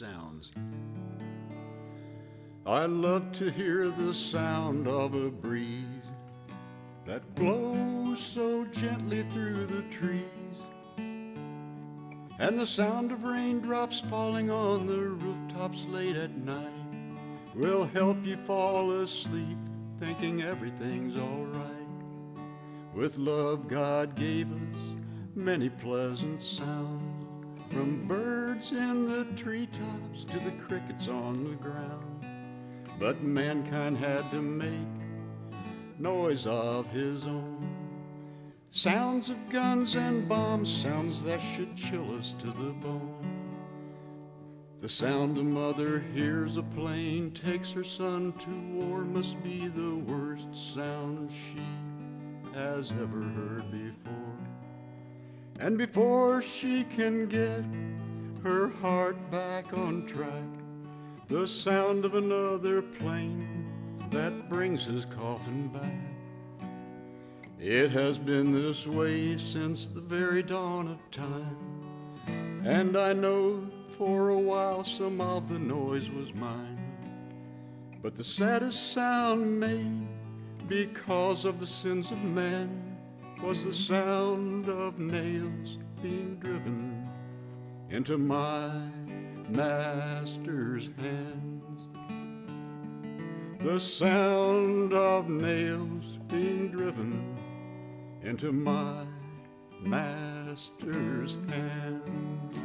sounds. I love to hear the sound of a breeze that blows so gently through the trees, and the sound of raindrops falling on the rooftops late at night will help you fall asleep thinking everything's all right. With love God gave us many pleasant sounds, from birds in the treetops to the crickets on the ground. But mankind had to make noise of his own, sounds of guns and bombs, sounds that should chill us to the bone. The sound a mother hears a plane takes her son to war must be the worst sound she has ever heard before. And before she can get her heart back on track, the sound of another plane that brings his coffin back. It has been this way since the very dawn of time, and I know for a while some of the noise was mine. But the saddest sound made because of the sins of man was the sound of nails being driven into my master's hands. The sound of nails being driven into my master's hands.